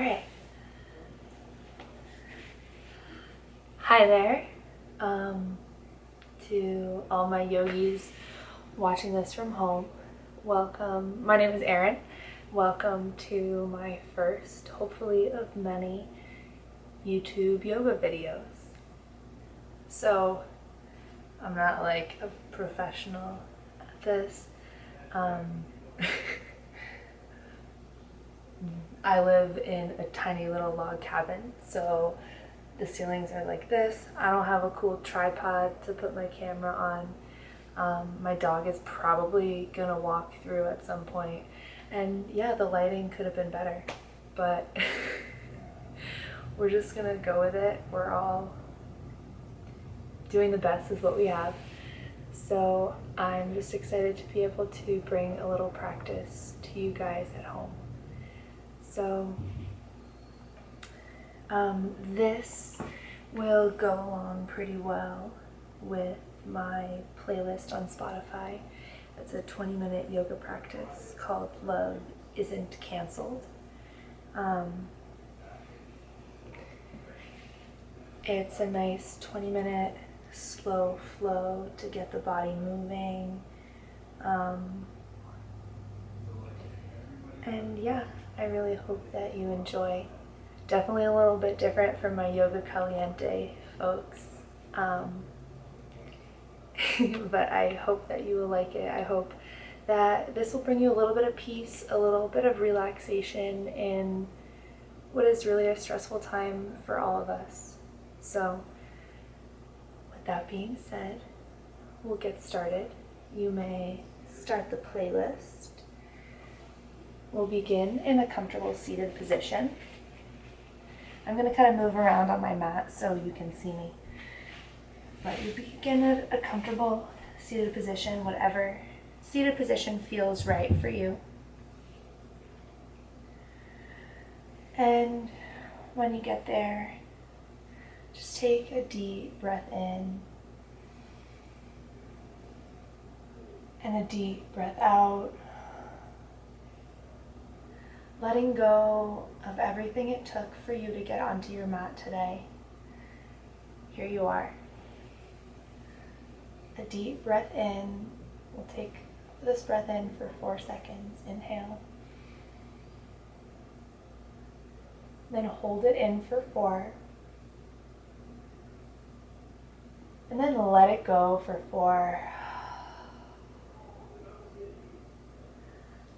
Alright. Hi there. To all my yogis watching this from home, welcome. My name is Erin. Welcome to my first, hopefully of many, YouTube yoga videos. So, I'm not like a professional at this. I live in a tiny little log cabin, so the ceilings are like this. I don't have a cool tripod to put my camera on. My dog is probably gonna walk through at some point, and yeah, the lighting could have been better, but we're just gonna go with it. We're all doing the best with what we have. So I'm just excited to be able to bring a little practice to you guys at home. So this will go along pretty well with my playlist on Spotify. It's a 20-minute yoga practice called Love Isn't Cancelled. It's a nice 20-minute slow flow to get the body moving. And yeah, I really hope that you enjoy. Definitely a little bit different from my Yoga Caliente folks. But I hope that you will like it. I hope that this will bring you a little bit of peace, a little bit of relaxation in what is really a stressful time for all of us. So, with that being said, we'll get started. You may start the playlist. We'll begin in a comfortable seated position. I'm going to kind of move around on my mat so you can see me. But you begin at a comfortable seated position, whatever seated position feels right for you. And when you get there, just take a deep breath in and a deep breath out. Letting go of everything it took for you to get onto your mat today. Here you are. A deep breath in. We'll take this breath in for 4 seconds. Inhale. Then hold it in for 4. And then let it go for 4.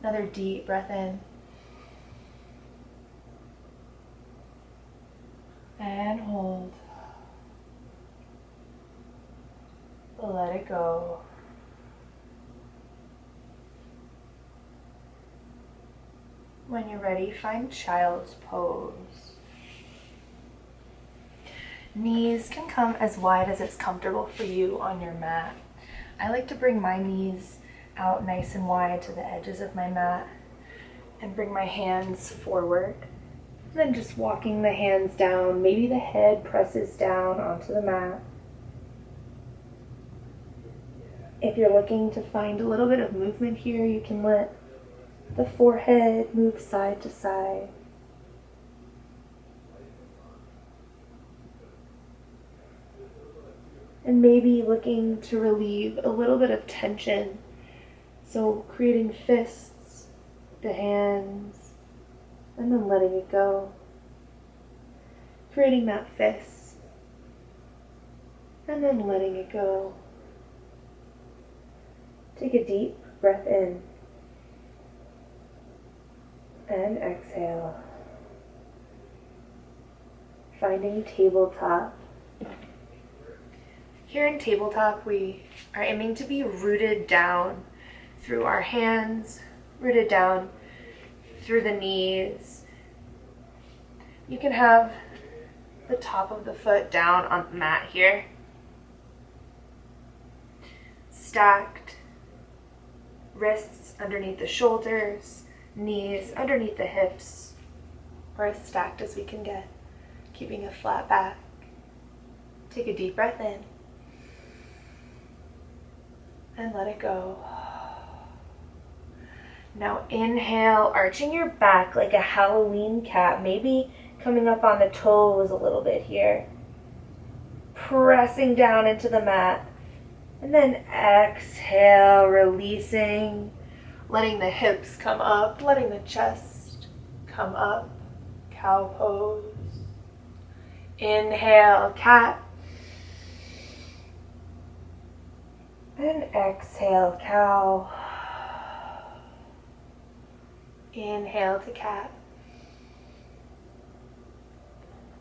Another deep breath in. And hold. Let it go. When you're ready, find child's pose. Knees can come as wide as it's comfortable for you on your mat. I like to bring my knees out nice and wide to the edges of my mat and bring my hands forward. Then just walking the hands down. Maybe the head presses down onto the mat. If you're looking to find a little bit of movement here, you can let the forehead move side to side. And maybe looking to relieve a little bit of tension. So creating fists, the hands, and then letting it go. Creating that fist, and then letting it go. Take a deep breath in, and exhale. Finding tabletop. Here in tabletop, we are aiming to be rooted down through our hands, rooted down through the knees. You can have the top of the foot down on the mat here. Stacked. Wrists underneath the shoulders, knees underneath the hips, or as stacked as we can get, keeping a flat back. Take a deep breath in and let it go. Now inhale, arching your back like a Halloween cat, maybe coming up on the toes a little bit here. Pressing down into the mat. And then exhale, releasing, letting the hips come up, letting the chest come up. Cow pose. Inhale, cat. And exhale, cow. Inhale to cat.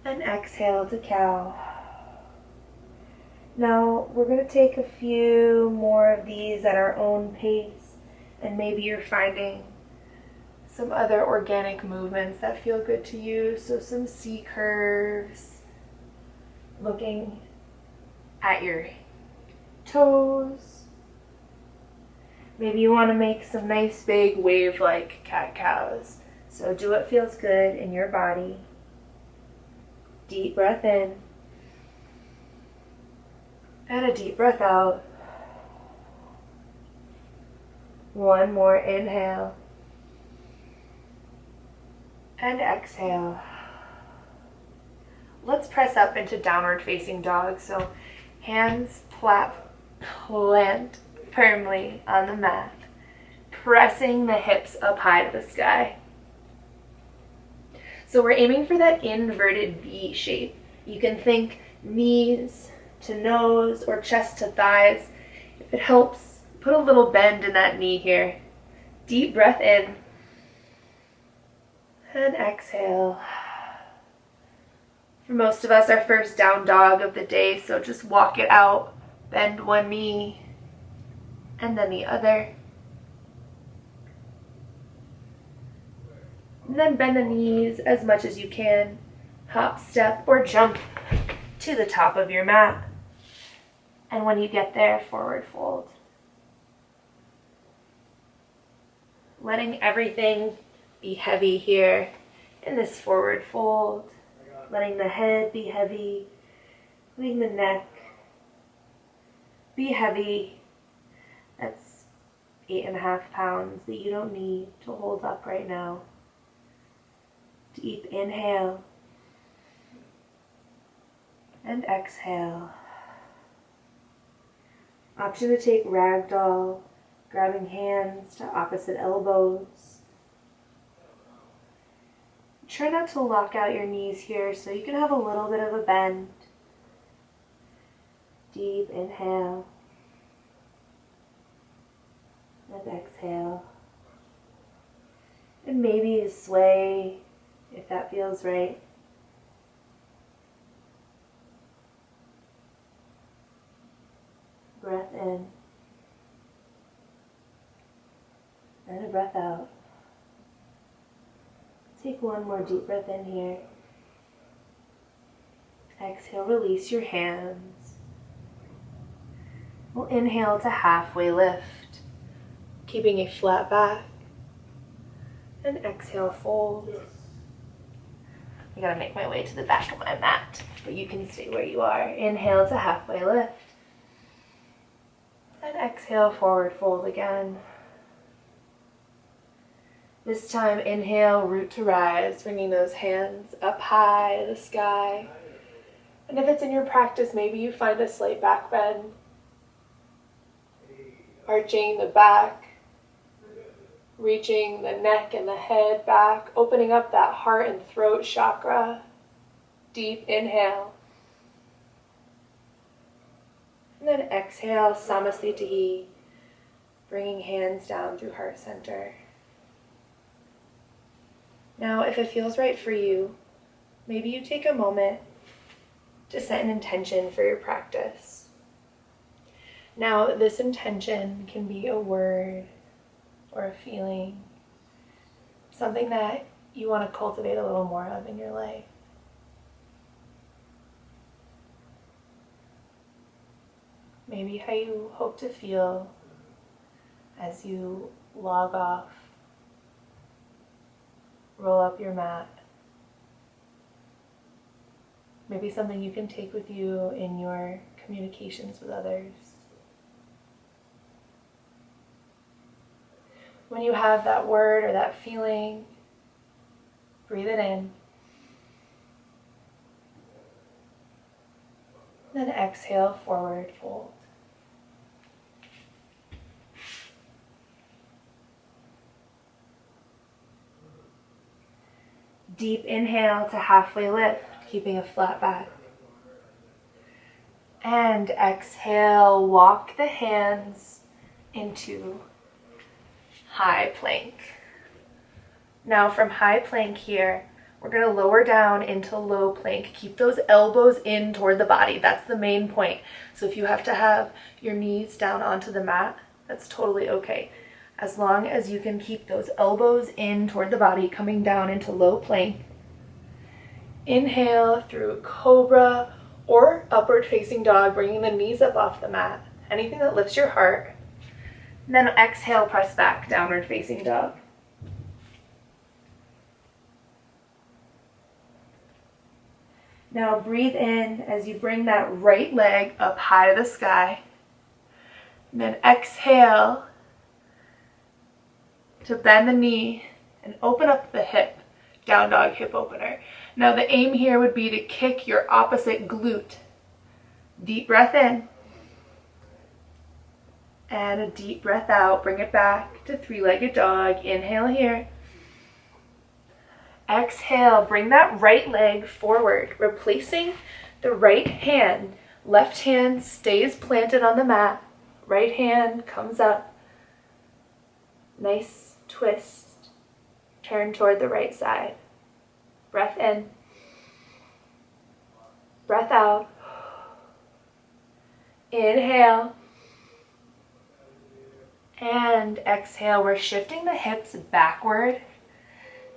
And exhale to cow. Now we're going to take a few more of these at our own pace, and maybe you're finding some other organic movements that feel good to you. So some C curves, looking at your toes. Maybe you want to make some nice big wave-like cat-cows. So do what feels good in your body. Deep breath in. And a deep breath out. One more inhale. And exhale. Let's press up into downward facing dog. So hands plant firmly on the mat. Pressing the hips up high to the sky. So we're aiming for that inverted V shape. You can think knees to nose or chest to thighs. If it helps, put a little bend in that knee here. Deep breath in. And exhale. For most of us, our first down dog of the day, so just walk it out. Bend one knee and then the other. And then bend the knees as much as you can. Hop, step, or jump to the top of your mat. And when you get there, forward fold. Letting everything be heavy here in this forward fold. Letting the head be heavy. Letting the neck be heavy. That's 8.5 pounds that you don't need to hold up right now. Deep inhale. And exhale. Option to take ragdoll, grabbing hands to opposite elbows. Try not to lock out your knees here so you can have a little bit of a bend. Deep inhale. And exhale. And maybe sway if that feels right. Breath in. And a breath out. Take one more deep breath in here. Exhale, release your hands. We'll inhale to halfway lift, keeping a flat back. And exhale, fold. I gotta make my way to the back of my mat, but you can stay where you are. Inhale to halfway lift. And exhale, forward fold again. This time, inhale, root to rise, bringing those hands up high to the sky. And if it's in your practice, maybe you find a slight back bend. Arching the back, reaching the neck and the head back, opening up that heart and throat chakra. Deep inhale. And then exhale, Samasthiti, bringing hands down through heart center. Now, if it feels right for you, maybe you take a moment to set an intention for your practice. Now, this intention can be a word or a feeling, something that you want to cultivate a little more of in your life. Maybe how you hope to feel as you log off, roll up your mat. Maybe something you can take with you in your communications with others. When you have that word or that feeling, breathe it in. Then exhale, forward fold. Deep inhale to halfway lift, keeping a flat back. And exhale, walk the hands into high plank. Now from high plank here, we're going to lower down into low plank. Keep those elbows in toward the body. That's the main point. So if you have to have your knees down onto the mat, that's totally okay. As long as you can keep those elbows in toward the body, coming down into low plank. Inhale through cobra or upward facing dog, bringing the knees up off the mat. Anything that lifts your heart. And then exhale, press back, downward facing dog. Now breathe in as you bring that right leg up high to the sky. And then exhale to bend the knee and open up the hip, down dog hip opener. Now the aim here would be to kick your opposite glute. Deep breath in. And a deep breath out. Bring it back to three-legged dog. Inhale here. Exhale, bring that right leg forward, replacing the right hand. Left hand stays planted on the mat. Right hand comes up. Nice twist. Turn toward the right side. Breath in. Breath out. Inhale. And exhale. We're shifting the hips backward.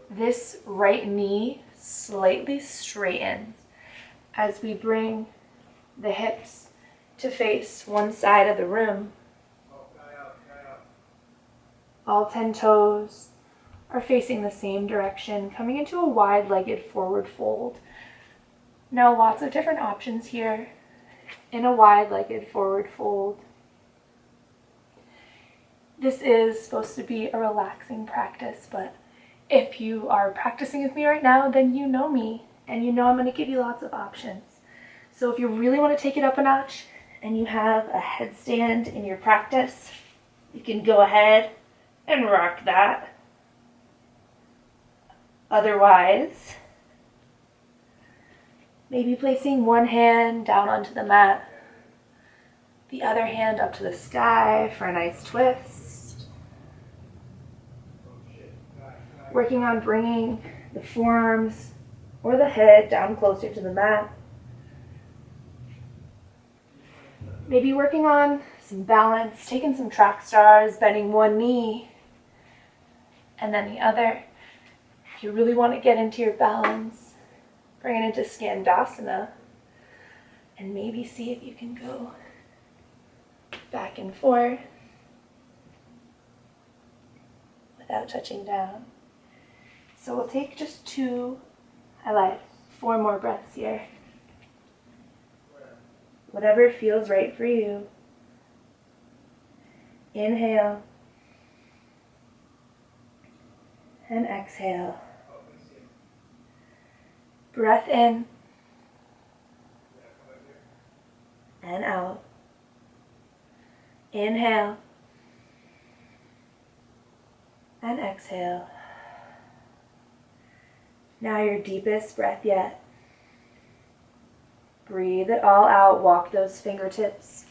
This right knee slightly straightens as we bring the hips to face one side of the room. All 10 toes are facing the same direction, coming into a wide-legged forward fold. Now lots of different options here in a wide-legged forward fold. This is supposed to be a relaxing practice, but if you are practicing with me right now, then you know me, and you know I'm going to give you lots of options. So if you really want to take it up a notch, and you have a headstand in your practice, you can go ahead and rock that. Otherwise, maybe placing one hand down onto the mat, the other hand up to the sky for a nice twist. Working on bringing the forearms or the head down closer to the mat. Maybe working on some balance, taking some track stars, bending one knee and then the other. If you really want to get into your balance, bring it into Skandasana and maybe see if you can go back and forth without touching down. So we'll take just 4 more breaths here. Whatever feels right for you. Inhale. And exhale. Breath in. And out. Inhale. And exhale. Now your deepest breath yet. Breathe it all out. Walk those fingertips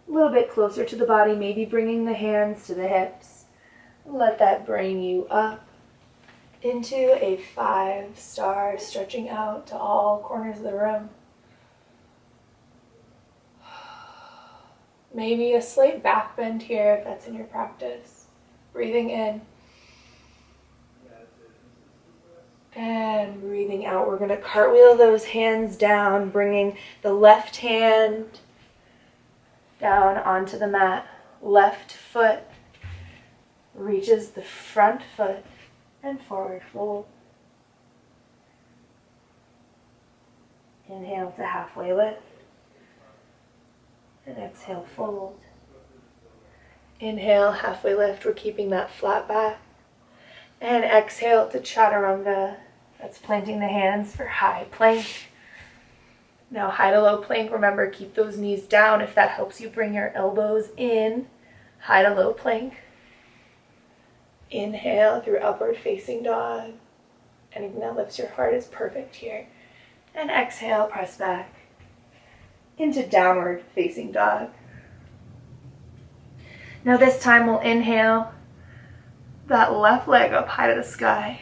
a little bit closer to the body, maybe bringing the hands to the hips. Let that bring you up into a 5-star, stretching out to all corners of the room. Maybe a slight back bend here if that's in your practice. Breathing in. And breathing out. We're going to cartwheel those hands down, bringing the left hand down onto the mat. Left foot reaches the front foot and forward fold. Inhale to halfway lift. And exhale, fold. Inhale, halfway lift. We're keeping that flat back. And exhale to chaturanga. That's planting the hands for high plank. Now high to low plank. Remember, keep those knees down. If that helps you, bring your elbows in. High to low plank. Inhale through upward facing dog. Anything that lifts your heart is perfect here. And exhale, press back into downward facing dog. Now this time we'll inhale that left leg up high to the sky.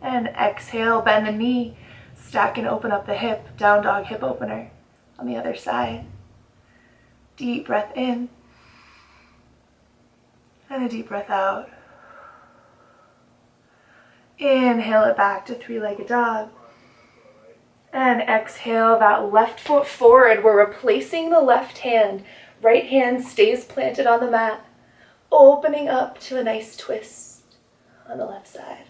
And exhale, bend the knee, stack and open up the hip, down dog hip opener on the other side. Deep breath in. And a deep breath out. Inhale it back to three-legged dog. And exhale that left foot forward. We're replacing the left hand. Right hand stays planted on the mat, opening up to a nice twist on the left side.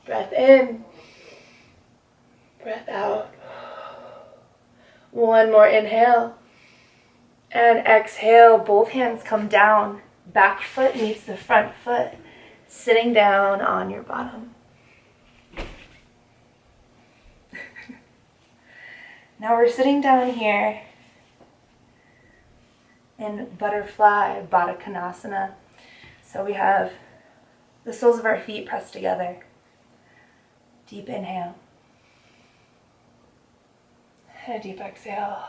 Breath in, breath out. One more inhale. And exhale, both hands come down. Back foot meets the front foot, sitting down on your bottom. Now we're sitting down here in butterfly Baddha Konasana. So we have the soles of our feet pressed together. Deep inhale. And a deep exhale.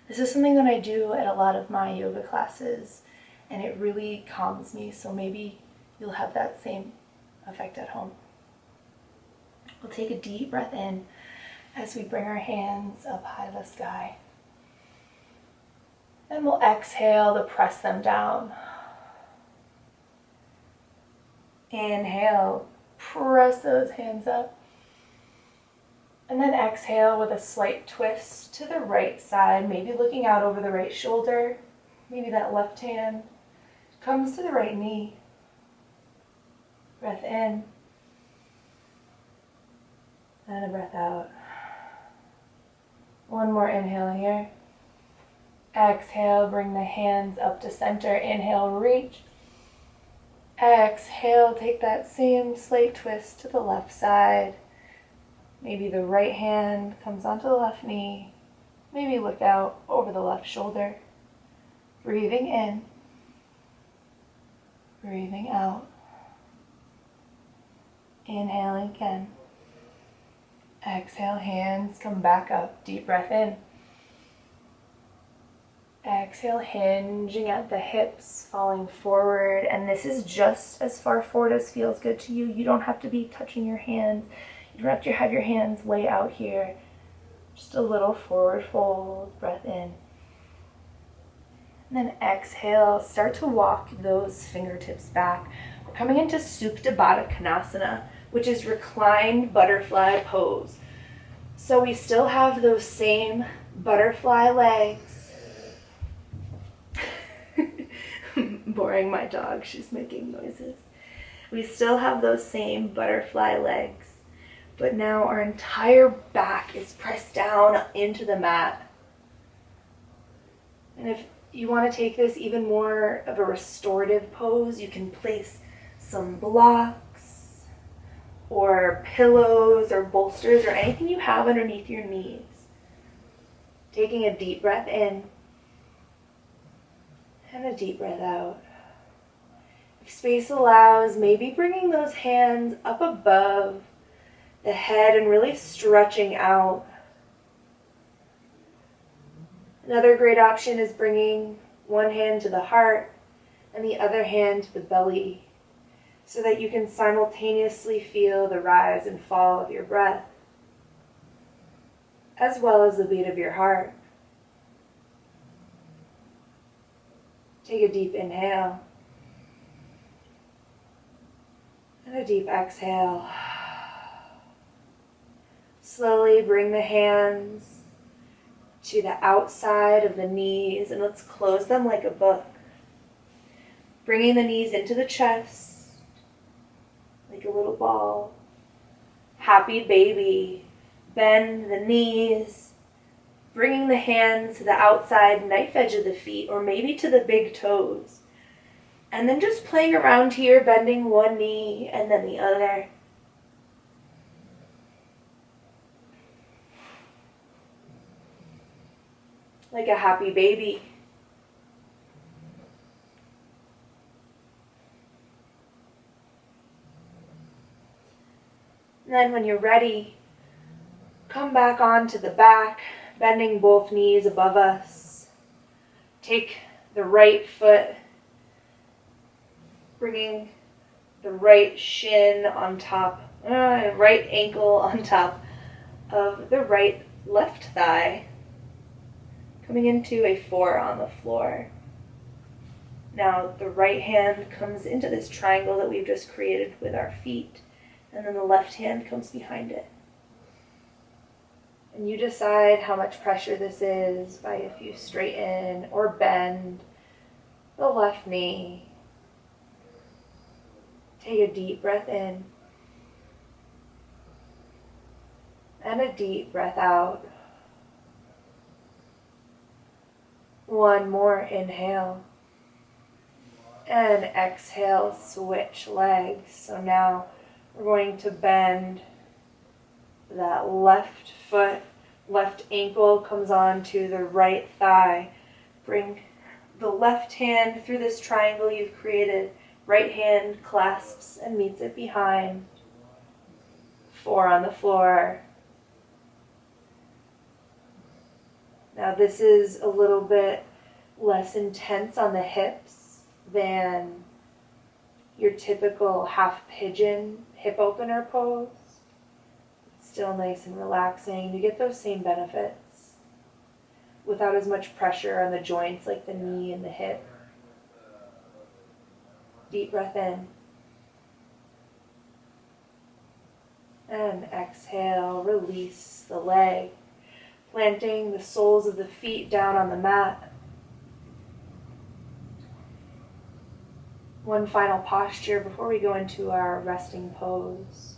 This is something that I do at a lot of my yoga classes, and it really calms me, so maybe you'll have that same effect at home. We'll take a deep breath in as we bring our hands up high to the sky. And we'll exhale to press them down. Inhale, press those hands up. And then exhale with a slight twist to the right side, maybe looking out over the right shoulder. Maybe that left hand comes to the right knee. Breath in. And a breath out. One more inhale here. Exhale, bring the hands up to center. Inhale, reach. Exhale, take that same slight twist to the left side. Maybe the right hand comes onto the left knee. Maybe look out over the left shoulder. Breathing in. Breathing out. Inhaling again. Exhale, hands come back up. Deep breath in. Exhale, hinging at the hips, falling forward. And this is just as far forward as feels good to you. You don't have to be touching your hands. You don't have to have your hands way out here. Just a little forward fold. Breath in. And then exhale, start to walk those fingertips back. We're coming into Supta Baddha Konasana, which is reclined butterfly pose. So we still have those same butterfly legs. Boring my dog, she's making noises. We still have those same butterfly legs, but now our entire back is pressed down into the mat. And if you want to take this even more of a restorative pose, you can place some blocks or pillows or bolsters or anything you have underneath your knees. Taking a deep breath in and a deep breath out. If space allows, maybe bringing those hands up above the head and really stretching out. Another great option is bringing one hand to the heart and the other hand to the belly, so that you can simultaneously feel the rise and fall of your breath, as well as the beat of your heart. Take a deep inhale and a deep exhale. Slowly bring the hands to the outside of the knees, and let's close them like a book. Bringing the knees into the chest, like a little ball. Happy baby. Bend the knees. bringing the hands to the outside knife edge of the feet, or maybe to the big toes. And then just playing around here, bending one knee and then the other. Like a happy baby. And then when you're ready, come back onto the back, bending both knees above us. Take the right foot, bringing the right shin on top, right ankle on top of the right left thigh, coming into a 4 on the floor. Now the right hand comes into this triangle that we've just created with our feet, and then the left hand comes behind it. And you decide how much pressure this is by if you straighten or bend the left knee. Take a deep breath in and a deep breath out. One more inhale and exhale, switch legs. So now we're going to bend that left foot, left ankle comes onto the right thigh. Bring the left hand through this triangle you've created. Right hand clasps and meets it behind. 4 on the floor. Now this is a little bit less intense on the hips than your typical half pigeon hip opener pose. It's still nice and relaxing. You get those same benefits without as much pressure on the joints like the knee and the hip. Deep breath in. And exhale, release the leg, planting the soles of the feet down on the mat. One final posture before we go into our resting pose.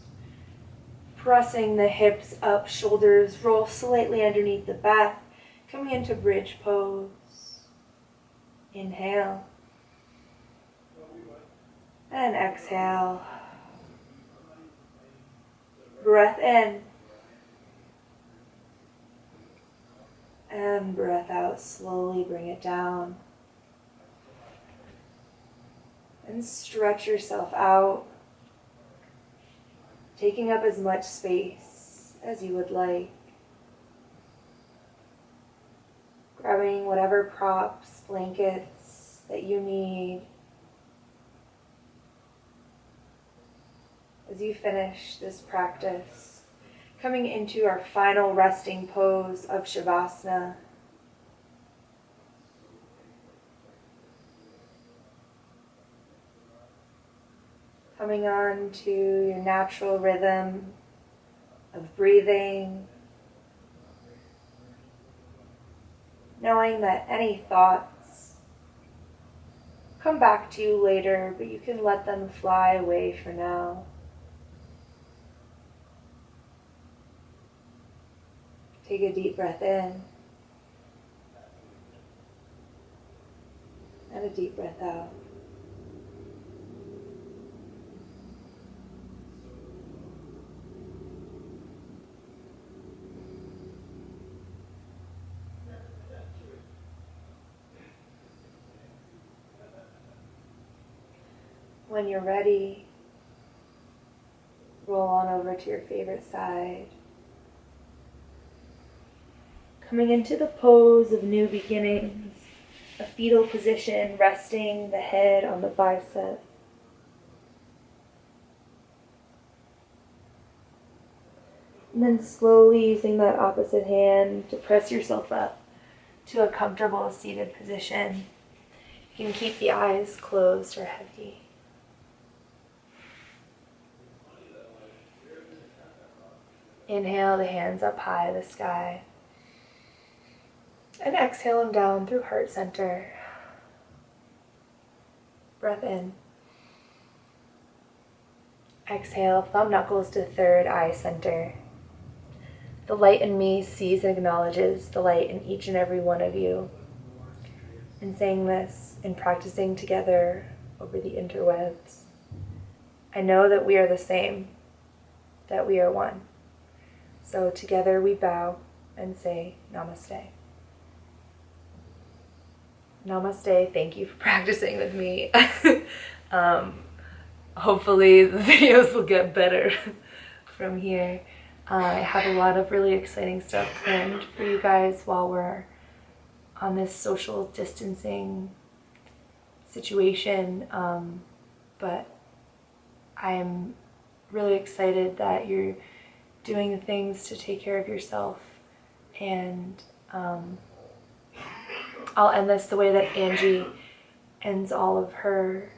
Pressing the hips up, shoulders roll slightly underneath the back, coming into bridge pose. Inhale. And exhale. Breath in. And breath out. Slowly bring it down. And stretch yourself out, taking up as much space as you would like. Grabbing whatever props, blankets that you need. As you finish this practice, coming into our final resting pose of Shavasana. Coming on to your natural rhythm of breathing, knowing that any thoughts come back to you later, but you can let them fly away for now. Take a deep breath in and a deep breath out. When you're ready, roll on over to your favorite side. Coming into the pose of new beginnings, a fetal position, resting the head on the bicep. And then slowly using that opposite hand to press yourself up to a comfortable seated position. You can keep the eyes closed or heavy. Inhale the hands up high to the sky. And exhale them down through heart center. Breath in. Exhale, thumb knuckles to third eye center. the light in me sees and acknowledges the light in each and every one of you. In saying this and practicing together over the interwebs, I know that we are the same, that we are one. So together we bow and say namaste. Namaste, thank you for practicing with me. Hopefully the videos will get better from here. I have a lot of really exciting stuff planned for you guys while we're on this social distancing situation, but I'm really excited that you're doing the things to take care of yourself, and I'll end this the way that Angie ends all of her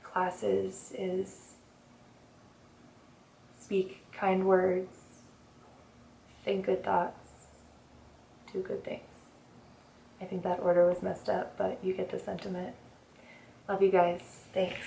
classes, is speak kind words, think good thoughts, do good things. I think that order was messed up, but you get the sentiment. Love you guys. Thanks.